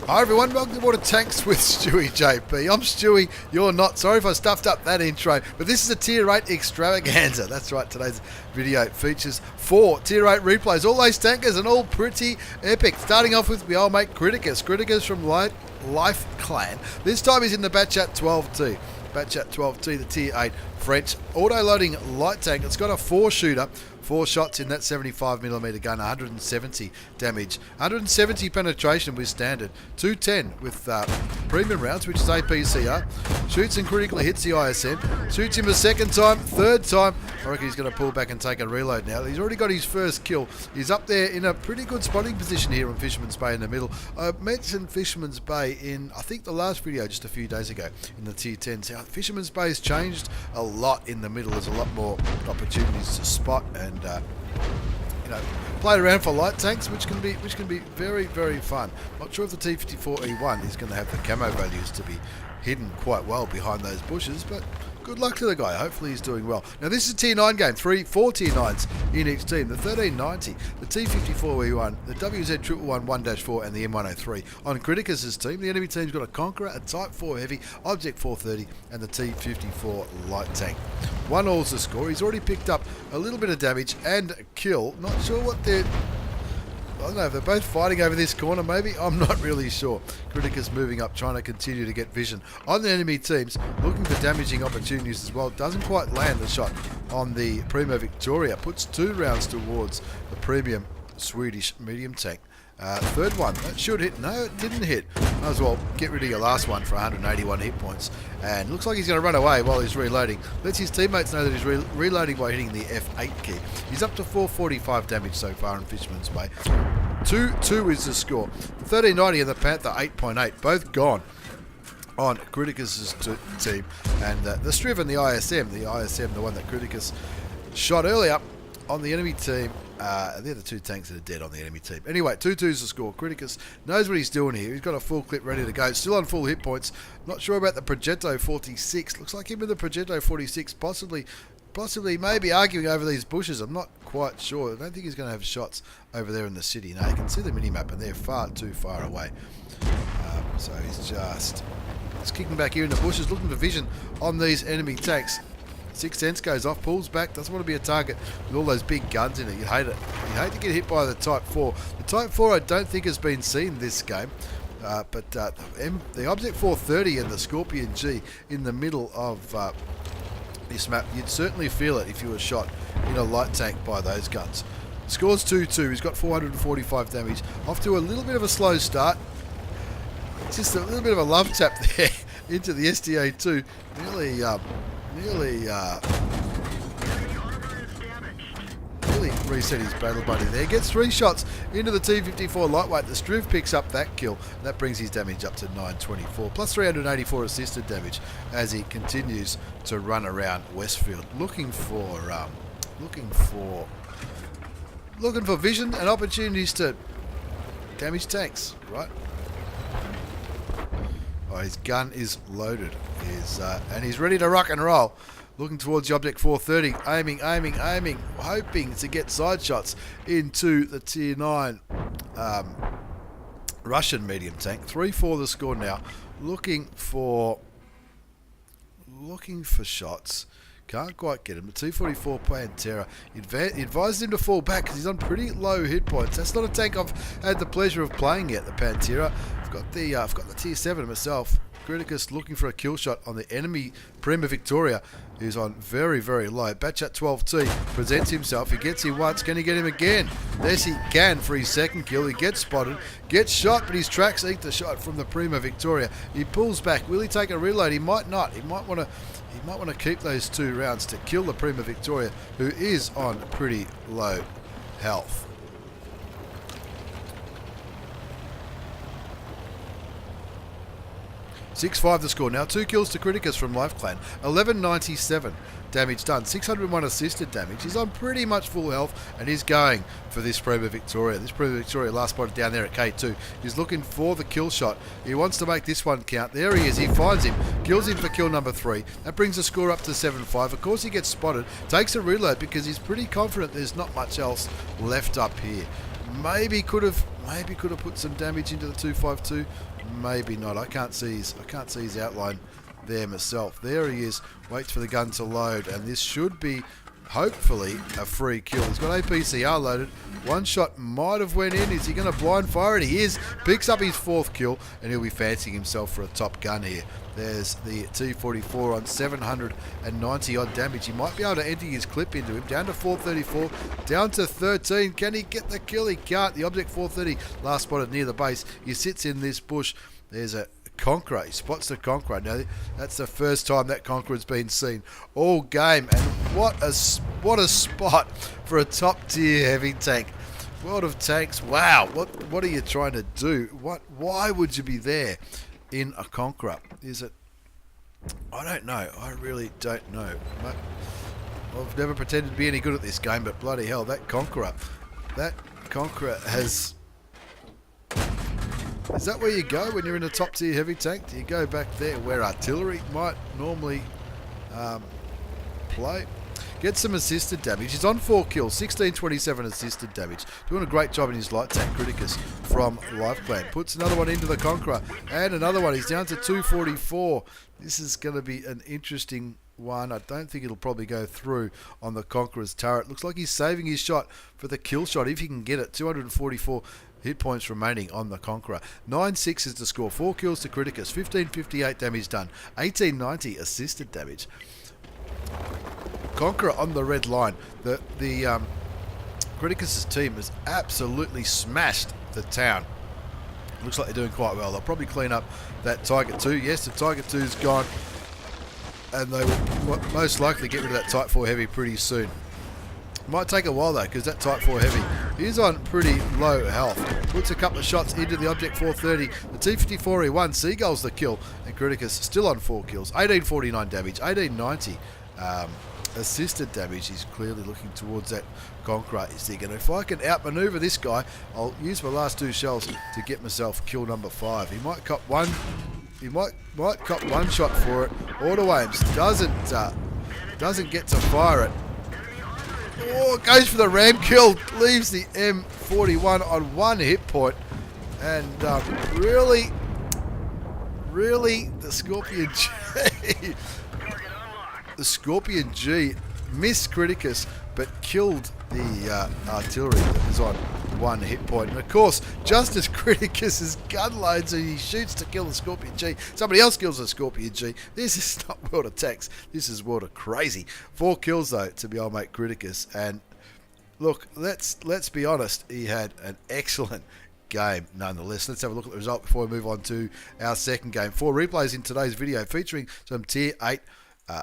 Hi everyone, welcome to Water Tanks with stewiejp. I'm Stewie, you're not. Sorry if I stuffed up that intro, but this is a Tier 8 extravaganza. That's right, today's video features 4 Tier 8 replays, all those tankers and all pretty epic. Starting off with my old mate Critacus. Critacus from Life Clan. This time he's in the Batchat 12t. Batchat 12t, the Tier 8 French auto-loading light tank. It's got a 4-shooter, 4 shots in that 75mm gun, 170 damage, 170 penetration with standard, 210 with premium rounds, which is APCR. Shoots and critically hits the ISM. Shoots him a second time, third time. I reckon he's going to pull back and take a reload now. He's already got his first kill. He's up there in a pretty good spotting position here on Fisherman's Bay in the middle. I mentioned Fisherman's Bay in, I think, the last video just a few days ago in the Tier 10. So Fisherman's Bay has changed a lot in the middle. There's a lot more opportunities to spot and play around for light tanks, which can be very, very fun. Not sure if the T28 is going to have the camo values to be hidden quite well behind those bushes, but good luck to the guy. Hopefully he's doing well. Now this is a Tier 9 game, 4 Tier 9s in each team. The 1390, the T28, the WZ111 1-4 and the M103. On Critacus' team, the enemy team's got a Conqueror, a Type 4 Heavy, Object 430 and the T54 light tank. 1-all's the score. He's already picked up a little bit of damage and a kill. Not sure what they're... I don't know if they're both fighting over this corner, maybe. I'm not really sure. Critacus moving up, trying to continue to get vision on the enemy teams, looking for damaging opportunities as well. Doesn't quite land the shot on the Prima Victoria. Puts 2 rounds towards the premium Swedish medium tank. Third one, that should hit. No, it didn't hit. Might as well get rid of your last one for 181 hit points. And looks like he's going to run away while he's reloading. Lets his teammates know that he's reloading by hitting the F8 key. He's up to 445 damage so far in Fisherman's Bay. 2-2 is the score. The 1390 and the Panther 8.8, both gone on Critacus' team. And the Striv and the ISM, the one that Critacus shot earlier on the enemy team. They're the 2 tanks that are dead on the enemy team. Anyway, 2-2 is the score. Critacus knows what he's doing here. He's got a full clip ready to go. Still on full hit points. Not sure about the Progetto 46. Looks like him with the Progetto 46 possibly maybe arguing over these bushes. I'm not quite sure. I don't think he's going to have shots over there in the city. No, you can see the minimap and they're far too far away. So he's just kicking back here in the bushes, looking for vision on these enemy tanks. 6 cents goes off, pulls back, doesn't want to be a target with all those big guns in it. You hate it. You hate to get hit by the Type 4. The Type 4 I don't think has been seen this game, but the Object 430 and the Scorpion G in the middle of this map, you'd certainly feel it if you were shot in a light tank by those guns. Scores 2-2. He's got 445 damage. Off to a little bit of a slow start. Just a little bit of a love tap there into the SDA2. Nearly reset his battle buddy there. Gets 3 shots into the T54 lightweight. The Striv picks up that kill. That brings his damage up to 924, plus 384 assisted damage as he continues to run around Westfield, looking for vision and opportunities to damage tanks. Right. Oh, his gun is loaded. And he's ready to rock and roll. Looking towards the Object 430. Aiming. Hoping to get side shots into the Tier 9 Russian medium tank. 3-4 the score now. Looking for shots. Can't quite get him. The T44 Pantera advised him to fall back because he's on pretty low hit points. That's not a tank I've had the pleasure of playing yet, the Pantera. I've got the Tier 7 myself. Critacus looking for a kill shot on the enemy Prima Victoria, who's on very, very low. Batchat 12t presents himself. He gets him once. Can he get him again? Yes, he can for his second kill. He gets spotted, gets shot, but his tracks eat the shot from the Prima Victoria. He pulls back. Will he take a reload? He might not. He might want to keep those 2 rounds to kill the Prima Victoria, who is on pretty low health. 6-5 the score now. 2 kills to Critacus from Life Clan. 1197 damage done. 601 assisted damage. He's on pretty much full health and he's going for this Prima Victoria. This Prima Victoria last spotted down there at K2. He's looking for the kill shot. He wants to make this one count. There he is. He finds him. Kills him for kill number 3. That brings the score up to 7-5. Of course he gets spotted. Takes a reload because he's pretty confident there's not much else left up here. Maybe could have put some damage into the 252. maybe not. I can't see his outline there myself. There he is. Waits for the gun to load, and this should be hopefully a free kill. He's got APCR loaded. One shot might have went in. Is he going to blind fire it? He is. Picks up his 4th kill, and he'll be fancying himself for a top gun here. There's the T44 on 790 odd damage. He might be able to enter his clip into him. Down to 434, down to 13. Can he get the kill? He can't. The object 430 last spotted near the base. He sits in this bush. There's a Conqueror. He spots the Conqueror. Now that's the first time that Conqueror's been seen all game, and what a spot for a top tier heavy tank. World of Tanks. Wow. What are you trying to do? Why would you be there in a Conqueror? Is it? I don't know. I really don't know. I've never pretended to be any good at this game, but bloody hell, that Conqueror has. Is that where you go when you're in a top tier heavy tank? Do you go back there where artillery might normally play? Get some assisted damage. He's on 4 kills, 1627 assisted damage. Doing a great job in his light tank, Critacus from Life Clan. Puts another one into the Conqueror, and another one. He's down to 244. This is going to be an interesting one. I don't think it'll probably go through on the Conqueror's turret. Looks like he's saving his shot for the kill shot if he can get it. 244 hit points remaining on the Conqueror. 9-6 is the score. 4 kills to Critacus. 1558 damage done. 1890 assisted damage. Conqueror on the red line. The Critacus' team has absolutely smashed the town. Looks like they're doing quite well. They'll probably clean up that Tiger 2. Yes, the Tiger 2's gone, and they will most likely get rid of that Type 4 Heavy pretty soon. Might take a while though, because that Type 4 Heavy is on pretty low health. Puts a couple of shots into the Object 430. The T54E1 Seagull's the kill, and Critacus still on 4 kills. 1849 damage, 1890 assisted damage. He's clearly looking towards that Conqueror. Is he going to? If I can outmaneuver this guy, I'll use my last 2 shells to get myself kill number 5. He might cop one. He might cop one shot for it. Auto aims doesn't get to fire it. Oh, goes for the ram kill. Leaves the M41 on 1 hit point. And really, the Scorpion G. The Scorpion G missed Critacus, but killed the artillery that was on 1 hit point. And of course, just as Critacus is gun loads and he shoots to kill the Scorpion G, somebody else kills the Scorpion G. This is not World of Tanks. This is World of Crazy. 4 kills though to be able to make Critacus. And look, let's be honest. He had an excellent game nonetheless. Let's have a look at the result before we move on to our second game. 4 replays in today's video featuring some tier 8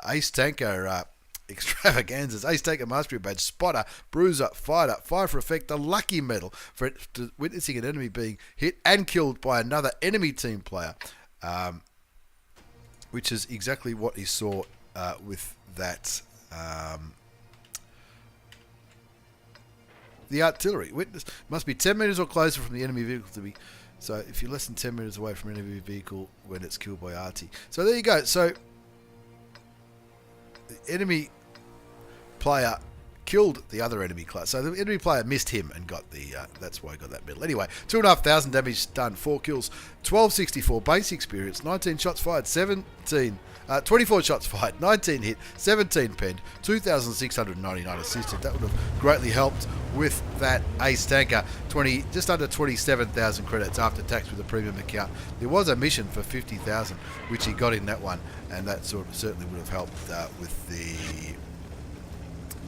Ace Tanker extravaganzas. Ace Tanker Mastery Badge, Spotter, Bruiser, Fighter, Fire for Effect, the Lucky Medal for witnessing an enemy being hit and killed by another enemy team player, which is exactly what he saw with that. The artillery. Witness must be 10 metres or closer from the enemy vehicle to be. So if you're less than 10 metres away from an enemy vehicle when it's killed by RT. So there you go. So the enemy player killed the other enemy class. So the enemy player missed him and got the, that's why he got that medal. Anyway, 2,500 damage done, 4 kills, 1264 base experience, 19 shots fired, 24 shots fired, 19 hit, 17 penned, 2,699 assisted. That would have greatly helped with that Ace Tanker. Just under 27,000 credits after tax with a premium account. There was a mission for 50,000, which he got in that one, and that certainly would have helped with the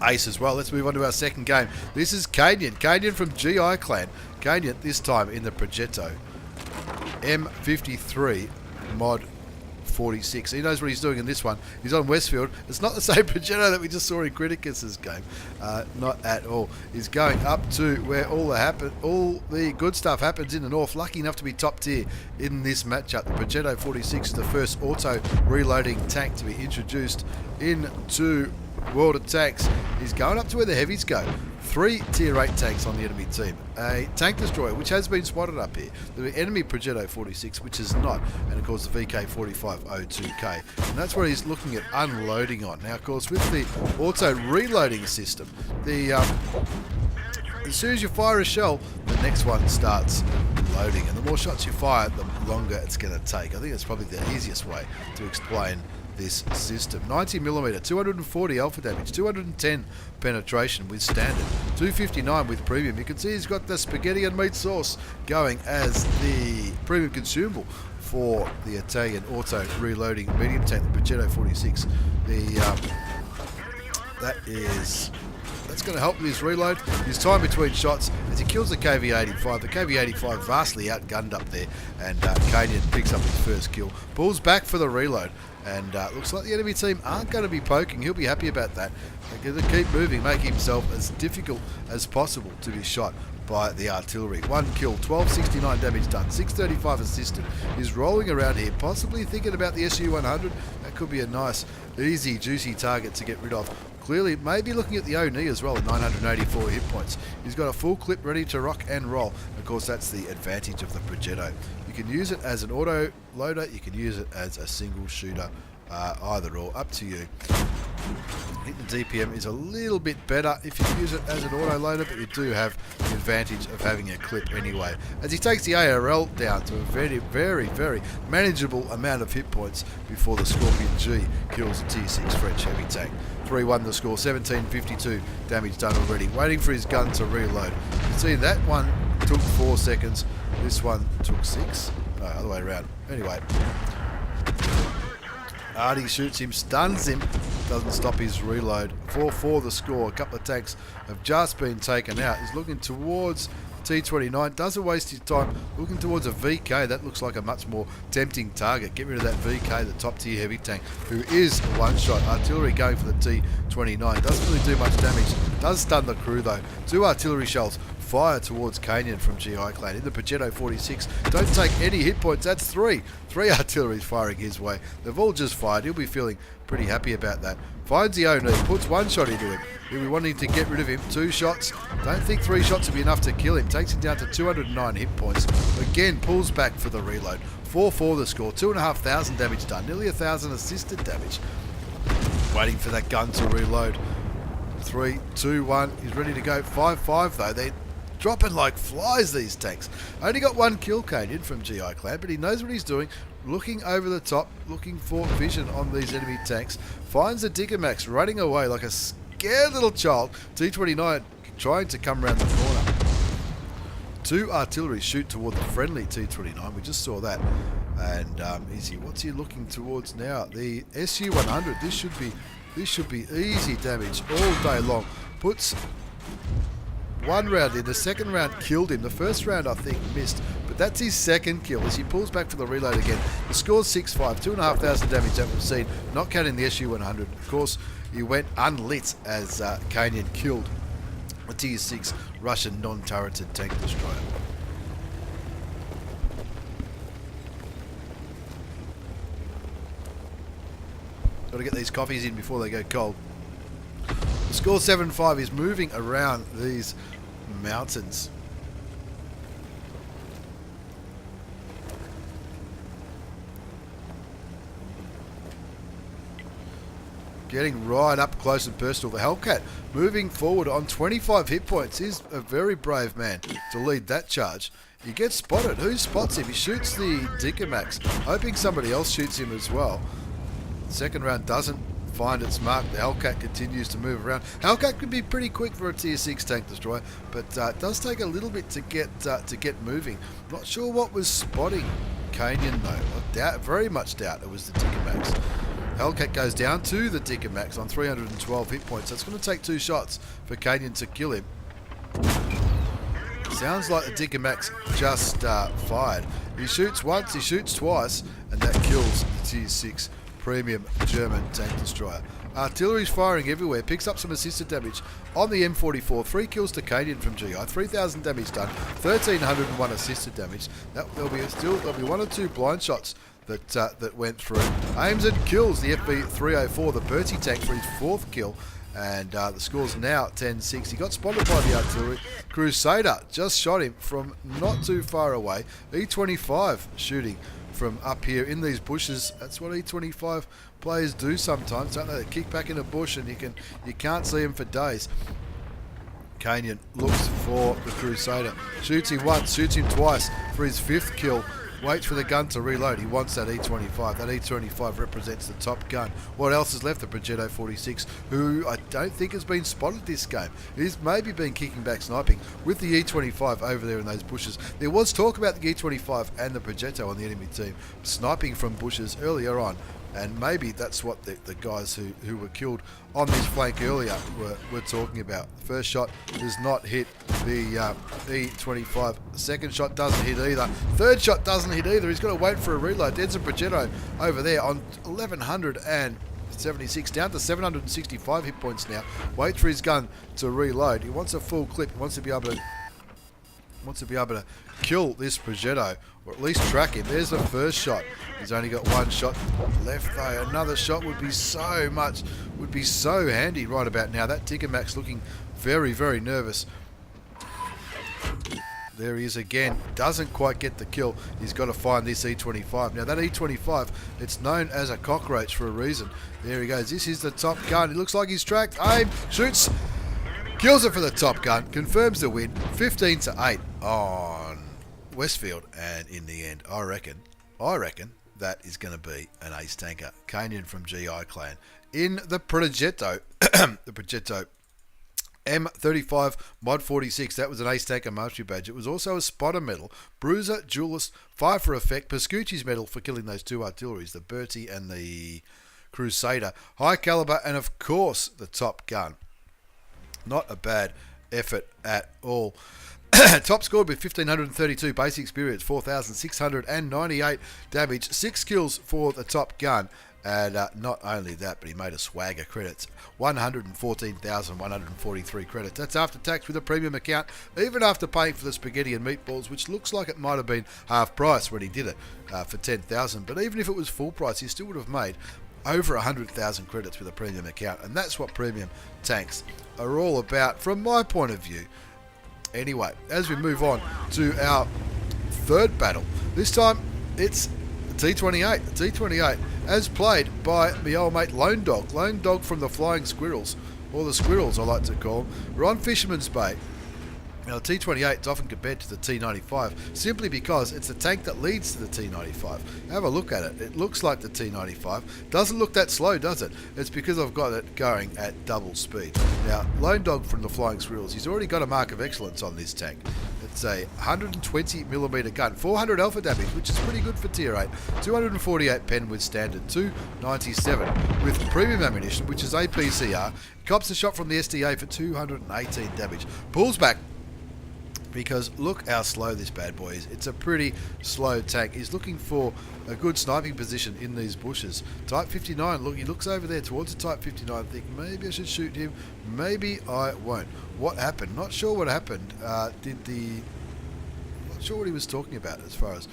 Ace as well. Let's move on to our second game. This is Kainyn. Kainyn from GI Clan. Kainyn this time in the Progetto M53 mod 46. He knows what he's doing in this one. He's on Westfield. It's not the same Progetto that we just saw in Critacus's game. Not at all. He's going up to where all the good stuff happens in the north. Lucky enough to be top tier in this matchup. The Progetto 46 is the first auto reloading tank to be introduced into World of Tanks. He's going up to where the heavies go. 3 tier 8 tanks on the enemy team. A tank destroyer, which has been spotted up here. The enemy Progetto 46, which is not. And of course the VK4502K. And that's what he's looking at unloading on. Now of course with the auto reloading system, as soon as you fire a shell, the next one starts reloading, and the more shots you fire, the longer it's going to take. I think that's probably the easiest way to explain this system. 90mm, 240 alpha damage, 210 penetration with standard, 259 with premium. You can see he's got the spaghetti and meat sauce going as the premium consumable for the Italian auto reloading medium tank, the Progetto 46. That's going to help with his reload, his time between shots as he kills the KV-85. The KV-85 vastly outgunned up there, and Kainyn picks up his first kill, pulls back for the reload, and looks like the enemy team aren't going to be poking. He'll be happy about that. They're going to keep moving, make himself as difficult as possible to be shot by the artillery. One kill, 1269 damage done, 635 assisted. He's rolling around here, possibly thinking about the SU-100. That could be a nice, easy, juicy target to get rid of. Clearly, maybe looking at the ONI as well at 984 hit points. He's got a full clip ready to rock and roll. Of course, that's the advantage of the Progetto. You can use it as an auto loader, you can use it as a single shooter, either or, up to you. Hitting the DPM is a little bit better if you use it as an auto loader, but you do have the advantage of having a clip anyway. As he takes the ARL down to a very, very, very manageable amount of hit points before the Scorpion G kills the Tier 6 French heavy tank. 3-1 the score, 1752 damage done already. Waiting for his gun to reload. You can see that one took 4 seconds, this one took 6. No, other way around. Anyway. Artie shoots him, stuns him, doesn't stop his reload. 4-4 the score. A couple of tanks have just been taken out. He's looking towards T29, doesn't waste his time looking towards a VK. That looks like a much more tempting target. Get rid of that VK, the top tier heavy tank, who is a one-shot. Artillery going for the T29. Doesn't really do much damage. Does stun the crew though. 2 artillery shells fire towards Kainyn from GI Clan in the Progetto 46. Don't take any hit points. That's 3 artilleries firing his way. They've all just fired. He'll be feeling pretty happy about that. Finds the Oni, puts 1 shot into him. He'll be wanting to get rid of him. 2 shots. Don't think 3 shots will be enough to kill him. Takes him down to 209 hit points. Again, pulls back for the reload. 4-4 the score. 2,500 damage done. Nearly 1,000 assisted damage. Waiting for that gun to reload. 3, 2, 1. He's ready to go. 5-5 though. They're dropping like flies, these tanks. Only got 1 kill, Kainyn from GI Clan, but he knows what he's doing. Looking over the top, looking for vision on these enemy tanks. Finds a Digamax running away like a scared little child. T29 trying to come around the corner. 2 artillery shoot toward the friendly T29. We just saw that. And what's he looking towards now? The SU-100. This should be easy damage all day long. Puts 1 round in. The second round killed him. The first round, I think, missed. But that's his second kill as he pulls back for the reload again. The score's 6-5. 2,500 damage that we've seen. Not counting the SU-100. Of course, he went unlit as Kainyn killed a Tier 6 Russian non-turreted tank destroyer. Got to get these coffees in before they go cold. The score 7-5 is moving around these mountains. Getting right up close and personal. The Hellcat moving forward on 25 hit points. He's a very brave man to lead that charge. He gets spotted. Who spots him? He shoots the Digamax, hoping somebody else shoots him as well. Second round doesn't find its mark. The Hellcat continues to move around. Hellcat can be pretty quick for a Tier 6 tank destroyer, but it does take a little bit to get moving. Not sure what was spotting Kainyn though. I very much doubt it was the Digamax. Hellcat goes down to the Digamax on 312 hit points. So it's going to take 2 shots for Kainyn to kill him. Sounds like the Digamax just fired. He shoots once, he shoots twice, and that kills the Tier 6 premium German tank destroyer. Artillery's firing everywhere. Picks up some assisted damage on the M44. 3 kills to Kainyn from GI. 3,000 damage done. 1,301 assisted damage. There'll be 1 or 2 blind shots that went through. Aims and kills the FB304, the Bertie tank, for his 4th kill. And the score's now 10-6. He got spotted by the artillery. Crusader just shot him from not too far away. E25 shooting from up here in these bushes. That's what E25 players do sometimes, don't they? They kick back in a bush and you can't see them for days. Kainyn looks for the Crusader. Shoots him once, shoots him twice for his 5th kill. Waits for the gun to reload. He wants that E25. That E25 represents the top gun. What else is left? The Progetto 46, who I don't think has been spotted this game. He's maybe been kicking back sniping with the E25 over there in those bushes. There was talk about the E25 and the Progetto on the enemy team sniping from bushes earlier on. And maybe that's what the guys who were killed on this flank earlier were talking about. The first shot does not hit the E25. The second shot doesn't hit either. Third shot doesn't hit either. He's got to wait for a reload. There's a Progetto over there on 1176, down to 765 hit points now. Waits for his gun to reload. He wants a full clip. He wants to be able to kill this Progetto, or at least track him. There's the first shot. He's only got one shot left though. Another shot would be so handy right about now. That Tigger Max looking very, very nervous. There he is again. Doesn't quite get the kill. He's got to find this E25. Now that E25, it's known as a cockroach for a reason. There he goes. This is the top gun. It looks like he's tracked. Aim, shoots, kills it for the top gun. Confirms the win. 15-8 on Westfield. And in the end, I reckon that is going to be an ace tanker. Kainyn from GI Clan in the Progetto. The Progetto M35 Mod 46. That was an ace tanker mastery badge. It was also a spotter medal, bruiser, duelist, fire for effect, Pascucci's medal for killing those two artilleries, the Bertie and the Crusader, high caliber, and of course the top gun. Not a bad effort at all. Top scored with 1,532 basic experience, 4,698 damage, 6 kills for the top gun. And not only that, but he made a swagger credits, 114,143 credits. That's after tax with a premium account, even after paying for the spaghetti and meatballs, which looks like it might have been half price when he did it for 10,000. But even if it was full price, he still would have made over 100,000 credits with a premium account. And that's what premium tanks are all about, from my point of view. Anyway, as we move on to our third battle, this time it's the T28. The T28, as played by my old mate Lone Dog from the Flying Squirrels, or the Squirrels I like to call them. We're on Fisherman's Bay. Now, the T28 is often compared to the T95 simply because it's the tank that leads to the T95. Have a look at it. It looks like the T95. Doesn't look that slow, does it? It's because I've got it going at double speed. Now, Lone Dog from the Flying Squirrels, he's already got a mark of excellence on this tank. It's a 120mm gun, 400 alpha damage, which is pretty good for tier 8, 248 pen with standard, 297 with premium ammunition, which is APCR, cops a shot from the SDA for 218 damage, pulls back, because look how slow this bad boy is. It's a pretty slow tank. He's looking for a good sniping position in these bushes. Type 59, look, he looks over there towards the Type 59, thinking maybe I should shoot him, maybe I won't. What happened? Not sure what happened. Not sure what he was talking about as far as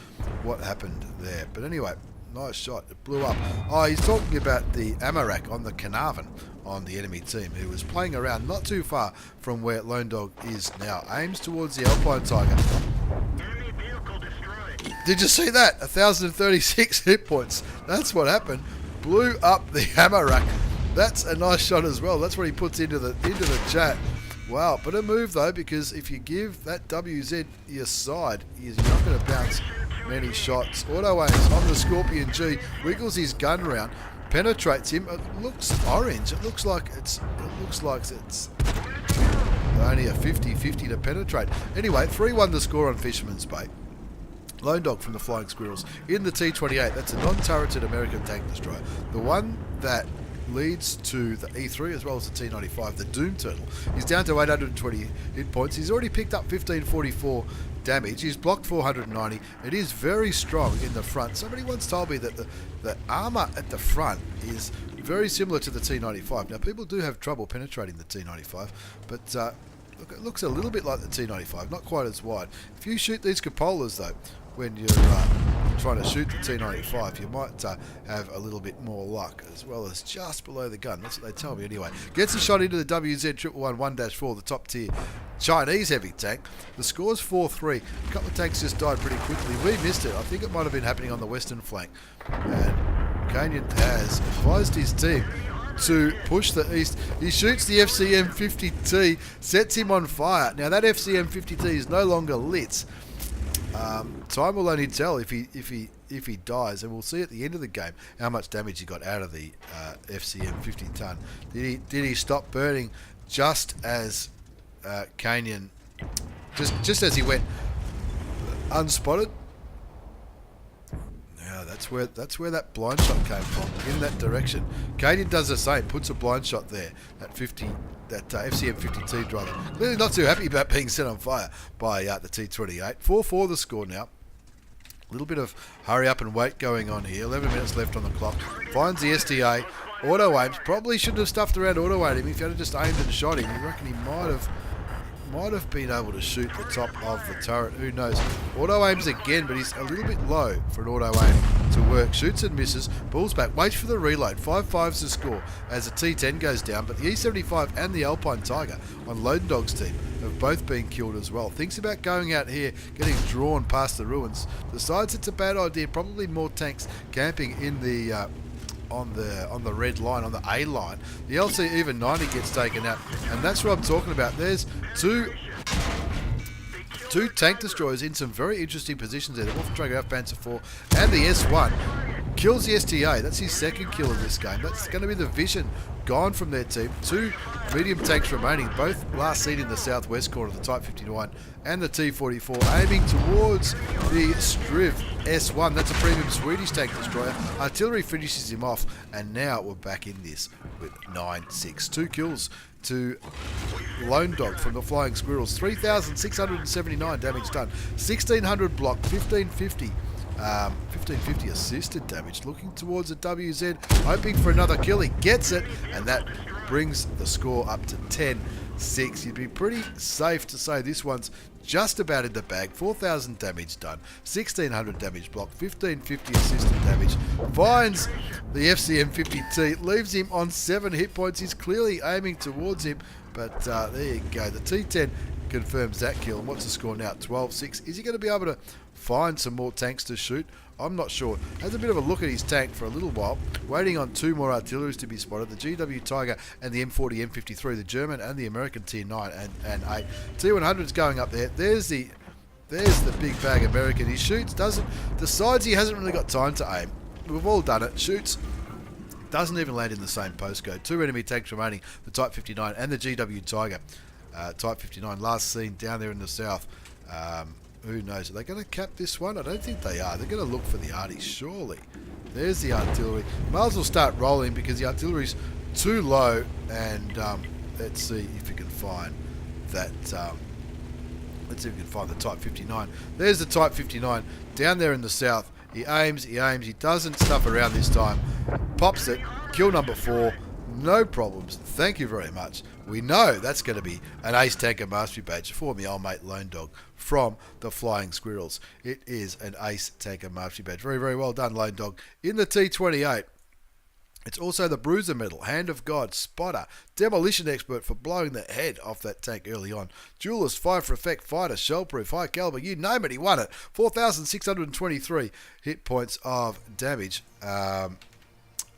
what happened there. But anyway, nice shot. It blew up. Oh, he's talking about the ASRock on the Carnarvon on the enemy team, who was playing around not too far from where Lone Dog is now. Aims towards the Alpine Tiger. Did you see that? 1,036 hit points. That's what happened. Blew up the ASRock. That's a nice shot as well. That's what he puts into the chat. Wow, but a move though, because if you give that WZ your side, you're not going to bounce many shots. Auto aims on the Scorpion G, wiggles his gun around, penetrates him. It looks orange. It looks like it's only a 50-50 to penetrate. Anyway, 3-1 the score on Fisherman's Bay. Lone Dog from the Flying Squirrels in the T28. That's a non-turreted American tank destroyer. The one that leads to the E3 as well as the T95, the Doom Turtle. He's down to 820 hit points. He's already picked up 1544 damage. He's blocked 490. It is very strong in the front. Somebody once told me that the armor at the front is very similar to the T95. Now, people do have trouble penetrating the T95, but look, it looks a little bit like the T95, not quite as wide. If you shoot these cupolas, though, when you're trying to shoot the T95, you might have a little bit more luck, as well as just below the gun. That's what they tell me anyway. Gets a shot into the WZ111-1-4, the top tier Chinese heavy tank. The score's 4-3. A couple of tanks just died pretty quickly. We missed it. I think it might have been happening on the western flank. And Kainyn has advised his team to push the east. He shoots the FCM50T, sets him on fire. Now that FCM50T is no longer lit. Time will only tell if he dies, and we'll see at the end of the game how much damage he got out of the FCM 50 ton. Did he stop burning just as Kainyn, just as he went unspotted? Now that's where that blind shot came from, in that direction. Kainyn does the same, puts a blind shot there. That FCM 50T driver clearly not too happy about being set on fire by the T28. 4-4 the score now. A little bit of hurry up and wait going on here. 11 minutes left on the clock. Finds the STA. Auto aims. Probably shouldn't have stuffed around auto aiming him. If you had just aimed and shot him, you reckon he might have been able to shoot the top of the turret. Who knows? Auto aims again, but he's a little bit low for an auto aim to work. Shoots and misses. Pulls back. Waits for the reload. 5-5's the score as the T10 goes down. But the E75 and the Alpine Tiger on Lone Dog's team have both been killed as well. Thinks about going out here, getting drawn past the ruins. Decides it's a bad idea. Probably more tanks camping in the on the red line, on the A line. The LC even 90 gets taken out, and that's what I'm talking about. There's two tank destroyers in some very interesting positions there. The Wolfentrager Panzer IV and the S1 kills the STA. That's his second kill of this game. That's going to be the Vision gone from their team. Two medium tanks remaining, both last seen in the southwest corner of the Type 59 and the T44, aiming towards the Striv S1. That's a premium Swedish tank destroyer. Artillery finishes him off, and now we're back in this with 9-6. 2 kills to Lone Dog from the Flying Squirrels. 3,679 damage done. 1,600 block, 1,550. 1550 assisted damage, looking towards a WZ, hoping for another kill. He gets it, and that brings the score up to 10-6. You'd be pretty safe to say this one's just about in the bag. 4,000 damage done, 1,600 damage block, 1,550 assisted damage. Finds the FCM50T, leaves him on 7 hit points. He's clearly aiming towards him, but there you go. The T10 confirms that kill. And what's the score now? 12-6. Is he going to be able to find some more tanks to shoot? I'm not sure. Has a bit of a look at his tank for a little while, waiting on 2 more artilleries to be spotted, the GW Tiger and the M40 M53, the German and the American T9 and 8. T100's going up there. There's the big bag American. He shoots, decides he hasn't really got time to aim. We've all done it. Shoots, doesn't even land in the same postcode. 2 enemy tanks remaining, the Type 59 and the GW Tiger. Type 59 last seen down there in the south. Who knows? Are they going to cap this one? I don't think they are. They're going to look for the arties, surely. There's the artillery. Might as well start rolling because the artillery's too low. And let's see if we can find that. Let's see if we can find the Type 59. There's the Type 59 down there in the south. He aims. He doesn't stuff around this time. Pops it. Kill number 4. No problems. Thank you very much. We know that's going to be an Ace Tanker Mastery Badge for me old mate Lone Dog from the Flying Squirrels. It is an Ace Tanker Mastery Badge. Very, very well done, Lone Dog. In the T28, it's also the Bruiser Medal, Hand of God, Spotter, Demolition Expert for blowing the head off that tank early on. Duelist, Fire for Effect, Fighter, Shellproof, High Caliber, you name it, he won it. 4,623 hit points of damage. How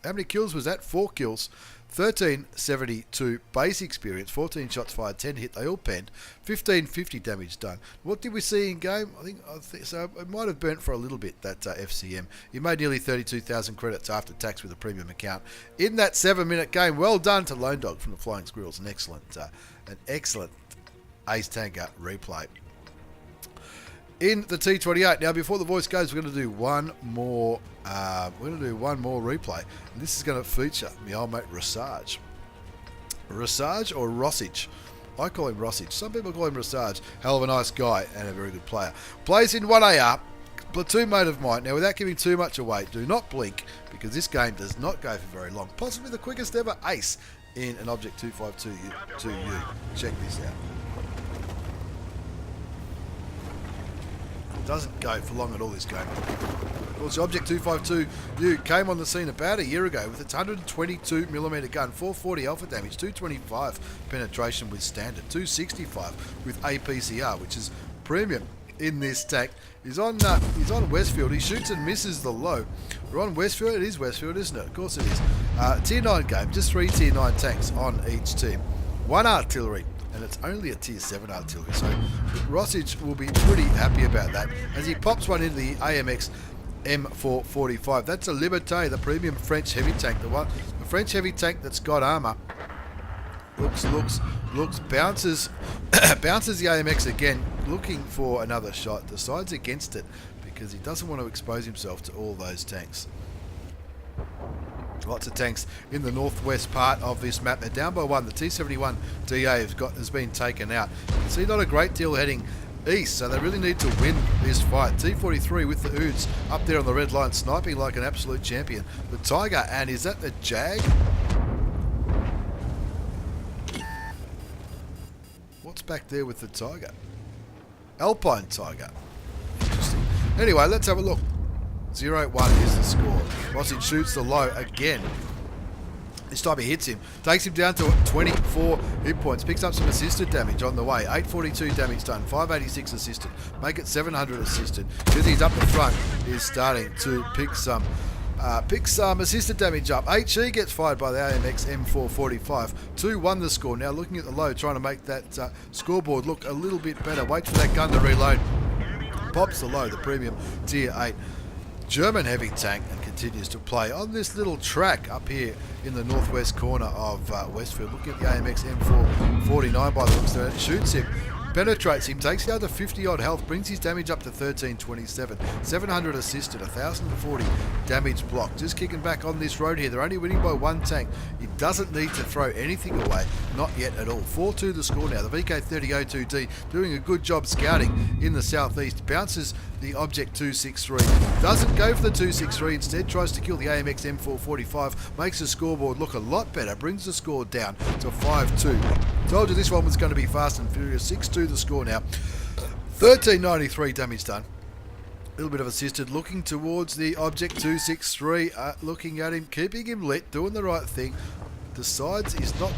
many kills was that? 4 kills. 1372 base experience, 14 shots fired, 10 hit, they all penned, 1550 damage done. What did we see in game? I think so. It might have burnt for a little bit, that FCM. He made nearly 32,000 credits after tax with a premium account in that 7-minute game. Well done to Lone Dog from the Flying Squirrels. An excellent Ace Tanker replay. In the T28. Now, before the voice goes, we're going to do one more. Replay, and this is going to feature my old mate Rossage. Rossage or Rossage? I call him Rossage. Some people call him Rossage. Hell of a nice guy and a very good player. Plays in 1AR. Platoon mate of mine. Now, without giving too much away, do not blink because this game does not go for very long. Possibly the quickest ever ace in an Object 252U. Check this out. Doesn't go for long at all, this game. Of course, the Object 252U came on the scene about a year ago with its 122mm gun, 440 alpha damage, 225 penetration with standard, 265 with APCR, which is premium in this tank. He's on Westfield. He shoots and misses the low. We're on Westfield. It is Westfield, isn't it? Of course it is. Tier 9 game. Just 3 Tier 9 tanks on each team. 1 artillery. And it's only a Tier 7 artillery. So Rossage will be pretty happy about that as he pops one into the AMX M445. That's a Liberté, the premium French heavy tank. The French heavy tank that's got armour. Looks, bounces bounces the AMX again, looking for another shot. Decides against it because he doesn't want to expose himself to all those tanks. Lots of tanks in the northwest part of this map. They're down by 1. The T28 DA has been taken out. You can see not a great deal heading east, so they really need to win this fight. T43 with the Oods up there on the red line, sniping like an absolute champion. The Tiger, and is that the Jag? What's back there with the Tiger? Alpine Tiger. Interesting. Anyway, let's have a look. 0-1 is the score. Rossage shoots the low again. This time he hits him. Takes him down to 24 hit points. Picks up some assisted damage on the way. 842 damage done. 586 assisted. Make it 700 assisted. Because he's up the front, he's starting to pick some assisted damage up. HE gets fired by the AMX M445. 2-1 the score. Now looking at the low, trying to make that scoreboard look a little bit better. Wait for that gun to reload. Pops the low, the premium Tier 8 German heavy tank, and continues to play on this little track up here in the northwest corner of Westfield. Looking at the AMX M449 by the looks of it. Shoots him. Penetrates him, takes down to 50 odd health, brings his damage up to 1327, 700 assisted, 1040 damage blocked. Just kicking back on this road here. They're only winning by 1 tank. He doesn't need to throw anything away, not yet at all. 4-2 the score now. The VK3002D doing a good job scouting in the southeast. Bounces the Object 263. Doesn't go for the 263, instead tries to kill the AMX M445. Makes the scoreboard look a lot better, brings the score down to 5-2. Told you this one was going to be fast and furious. 6-2 the score now. 1393 damage done. A little bit of assisted, looking towards the Object 263, looking at him, keeping him lit, doing the right thing. Decides he's not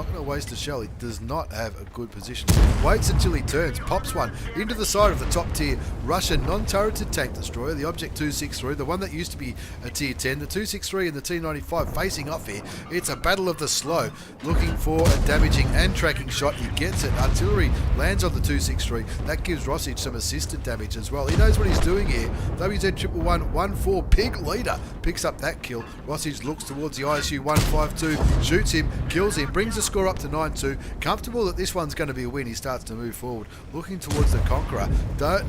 going to waste a shell. He does not have a good position. Waits until he turns, pops one into the side of the top tier Russian non-turreted tank destroyer, the Object 263, the one that used to be a tier 10, the 263 and the T95 facing off here. It's a battle of the slow, looking for a damaging and tracking shot. He gets it. Artillery lands on the 263. That gives Rossage some assisted damage as well. He knows what he's doing here. WZ11114 Pig Leader picks up that kill. Rossage looks towards the ISU 152. Shoots him, kills him, brings the score up to 9-2. Comfortable that this one's going to be a win. He starts to move forward, looking towards the Conqueror.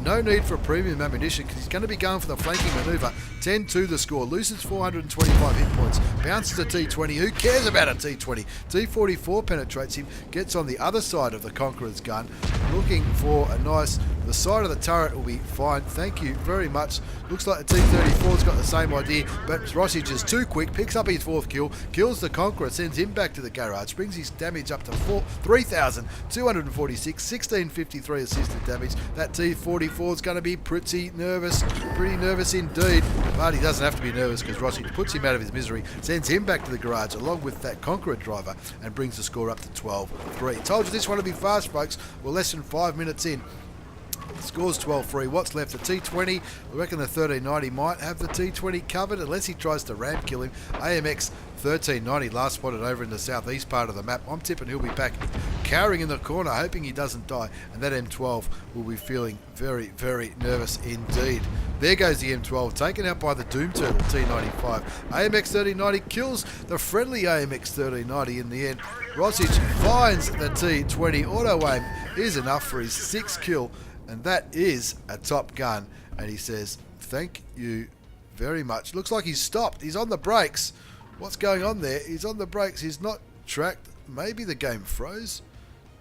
No need for premium ammunition because he's going to be going for the flanking manoeuvre. 10-2 the score. Loses 425 hit points. Bounces a T20. Who cares about a T20? T44 penetrates him, gets on the other side of the Conqueror's gun, looking for a nice... The side of the turret will be fine. Thank you very much. Looks like the T34's got the same idea, but Rossage is too quick. Picks up his 4th kill, kills the Conqueror, sends him back to the garage, brings his damage up to 3,246, 1653 assisted damage. That T44's going to be pretty nervous indeed. But he doesn't have to be nervous because Rossage puts him out of his misery, sends him back to the garage along with that Conqueror driver, and brings the score up to 12-3. Told you this one would be fast, folks. We're less than 5 minutes in. The score's 12-3. What's left? The T20. We reckon the 1390 might have the T20 covered unless he tries to ram kill him. AMX 1390 last spotted over in the southeast part of the map. I'm tipping he'll be back cowering in the corner, hoping he doesn't die. And that M12 will be feeling very, very nervous indeed. There goes the M12, taken out by the Doom Turtle T95. AMX 1390 kills the friendly AMX 1390 in the end. Rossage finds the T20. Auto aim is enough for his 6th kill. And that is a top gun. And he says, thank you very much. Looks like he's stopped. He's on the brakes. What's going on there? He's on the brakes. He's not tracked. Maybe the game froze.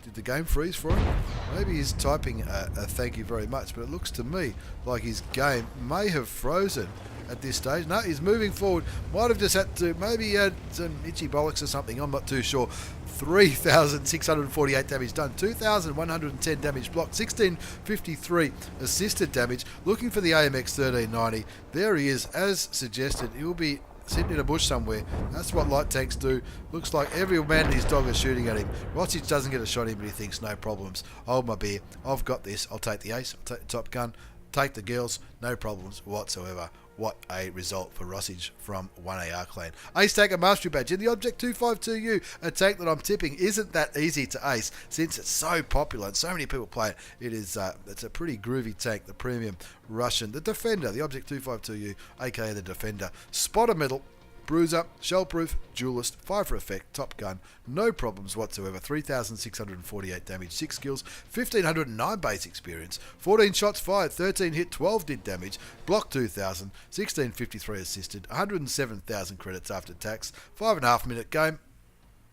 Did the game freeze for him? Maybe he's typing a thank you very much. But it looks to me like his game may have frozen at this stage. No, he's moving forward. Might have just had to, maybe he had some itchy bollocks or something. I'm not too sure. 3,648 damage done, 2,110 damage blocked, 1653 assisted damage. Looking for the AMX 1390. There he is, as suggested. He'll be sitting in a bush somewhere. That's what light tanks do. Looks like every man and his dog is shooting at him. Rossage doesn't get a shot in, but he thinks, no problems. Hold my beer. I've got this. I'll take the ace. I'll take the top gun. Take the girls. No problems whatsoever. What a result for Rossage from 1AR clan. Ace Taker Mastery Badge in the Object 252U, a tank that I'm tipping isn't that easy to ace since it's so popular and so many people play it. It's a pretty groovy tank, the premium Russian. The Defender, the Object 252U, aka the Defender. Spotter medal, bruiser, shellproof, duelist, 5 for effect, top gun, no problems whatsoever, 3,648 damage, 6 kills, 1,509 base experience, 14 shots fired, 13 hit, 12 did damage, block 2,000, 1,653 assisted, 107,000 credits after tax, 5.5 minute game.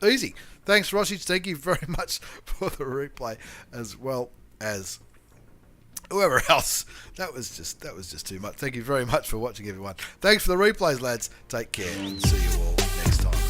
Easy. Thanks, Rossage. Thank you very much for the replay, as well as whoever else. That was just too much. Thank you very much for watching, everyone. Thanks for the replays, lads. Take care and see you all next time.